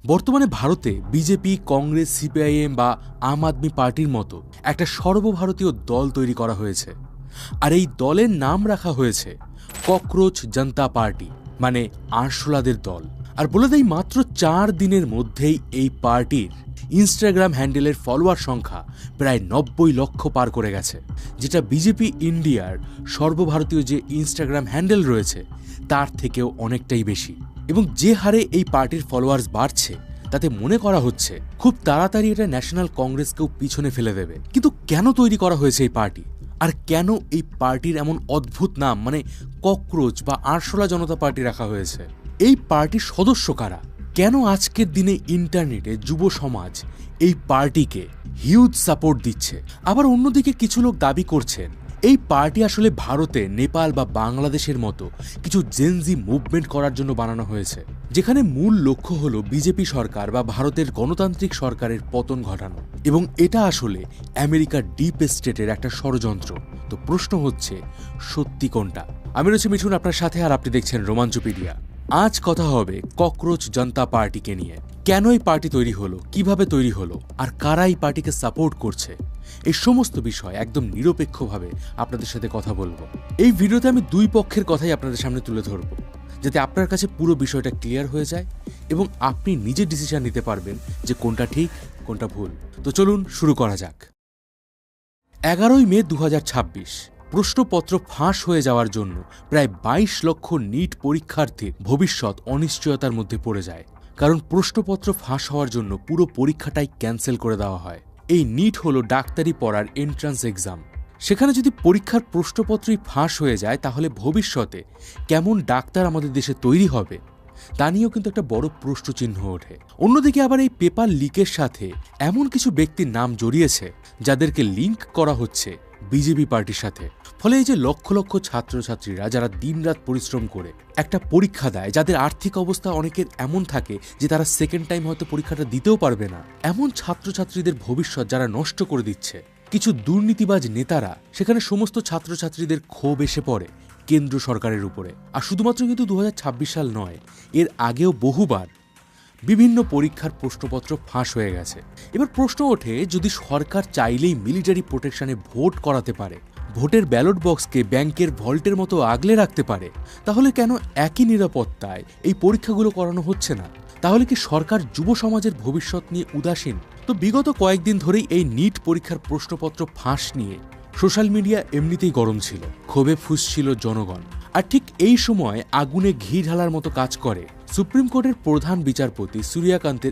বর্তমানে ভারতে BJP, Congress, CPIM বা আম আদমি পার্টির মতো একটা সর্বভারতীয় দল তৈরি করা হয়েছে। আর এই দলের নাম রাখা হয়েছে ককরোচ জনতা পার্টি, মানে আরশোলাদের দল। আর বলে দেই, মাত্র 4 দিনের মধ্যেই এই পার্টির ইনস্টাগ্রাম হ্যান্ডেলের ফলোয়ার সংখ্যা প্রায় 90 লক্ষ পার করে গেছে, যেটা বিজেপি ইন্ডিয়ার সর্বভারতীয় যে ইনস্টাগ্রাম হ্যান্ডেল রয়েছে তার থেকেও অনেকটাই বেশি। এবং যে হারে এই পার্টির ফলোয়ার্স বাড়ছে তাতে মনে করা হচ্ছে খুব তাড়াতাড়ি এটা ন্যাশনাল কংগ্রেসকেও পিছনে ফেলে দেবে। কিন্তু কেন তৈরি করা হয়েছে এই পার্টি, আর কেন এই পার্টির এমন অদ্ভুত নাম মানে ককরোচ বা আরশোলা জনতা পার্টি রাখা হয়েছে? এই পার্টির সদস্য কারা? কেন আজকের দিনে ইন্টারনেটে যুব সমাজ এই পার্টিকে হিউজ সাপোর্ট দিচ্ছে? আবার অন্যদিকে কিছু লোক দাবি করছেন এই পার্টি আসলে ভারতে, নেপাল বা বাংলাদেশের মতো কিছু জেনজি মুভমেন্ট করার জন্য বানানো হয়েছে, যেখানে মূল লক্ষ্য হলো বিজেপি সরকার বা ভারতের গণতান্ত্রিক সরকারের পতন ঘটানো। এবং এটা আসলে আমেরিকার ডিপ স্টেটের একটা ষড়যন্ত্র। তো প্রশ্ন হচ্ছে, সত্যি কোনটা? আমি রয়েছি মিঠুন আপনার সাথে, আর আপনি দেখছেন রোমাঞ্চপিডিয়া। আজ কথা হবে ককরোচ জনতা পার্টিকে নিয়ে। কেন এই পার্টি তৈরি হলো, কিভাবে তৈরি হলো, আর কারা এই পার্টিকে সাপোর্ট করছে, এই সমস্ত বিষয় একদম নিরপেক্ষভাবে আপনাদের সাথে কথা বলবো। এই ভিডিওতে আমি দুই পক্ষের কথাই আপনাদের সামনে তুলে ধরবো, যাতে আপনার কাছে পুরো বিষয়টা ক্লিয়ার হয়ে যায় এবং আপনি নিজে ডিসিশন নিতে পারবেন যে কোনটা ঠিক কোনটা ভুল। তো চলুন শুরু করা যাক। 11ই মে 2026 প্রশ্নপত্র ফাঁস হয়ে যাওয়ার জন্য প্রায় 22 লক্ষ নিট পরীক্ষার্থীর ভবিষ্যৎ অনিশ্চয়তার মধ্যে পড়ে যায়। কারণ প্রশ্নপত্র ফাঁস হওয়ার জন্য পুরো পরীক্ষাটাই ক্যান্সেল করে দেওয়া হয়। এই নিট হলো ডাক্তারি পড়ার এন্ট্রান্স এক্সাম। সেখানে যদি পরীক্ষার প্রশ্নপত্রই ফাঁস হয়ে যায়, তাহলে ভবিষ্যতে কেমন ডাক্তার আমাদের দেশে তৈরি হবে তা নিয়েও কিন্তু একটা বড় প্রশ্নচিহ্ন ওঠে। অন্যদিকে আবার এই পেপার লিকের সাথে এমন কিছু ব্যক্তির নাম জড়িয়েছে যাদেরকে লিঙ্ক করা হচ্ছে বিজেপি পার্টির সাথে। ফলে এই যে লক্ষ লক্ষ ছাত্রছাত্রীরা যারা দিনরাত পরিশ্রম করে একটা পরীক্ষা দেয়, যাদের আর্থিক অবস্থা অনেকের এমন থাকে যে তারা সেকেন্ড টাইম হয়তো পরীক্ষাটা দিতেও পারবে না, এমন ছাত্রছাত্রীদের ভবিষ্যৎ যারা নষ্ট করে দিচ্ছে কিছু দুর্নীতিবাজ নেতারা, সেখানে সমস্ত ছাত্রছাত্রীদের ক্ষোভ এসে পড়ে কেন্দ্র সরকারের উপরে। আর শুধুমাত্র কিন্তু 2026 সাল নয়, এর আগেও বহুবার বিভিন্ন পরীক্ষার প্রশ্নপত্র ফাঁস হয়ে গেছে। এবার প্রশ্ন ওঠে, যদি সরকার চাইলেই মিলিটারি প্রোটেকশনে ভোট করাতে পারে, ভোটের ব্যালট বক্সকে ব্যাংকের ভল্টের মতো আগলে রাখতে পারে, তাহলে কেন একই নিরাপত্তায় এই পরীক্ষাগুলো করানো হচ্ছে না? তাহলে কি সরকার যুব সমাজের ভবিষ্যৎ নিয়ে উদাসীন? তো বিগত কয়েকদিন ধরেই এই নিট পরীক্ষার প্রশ্নপত্র ফাঁস নিয়ে সোশ্যাল মিডিয়া এমনিতেই গরম ছিল, ক্ষোভে ফুঁসছিল জনগণ। আর ঠিক এই সময় আগুনে ঘি ঢালার মতো কাজ করে সুপ্রিম কোর্টের প্রধান বিচারপতি সূর্যকান্তের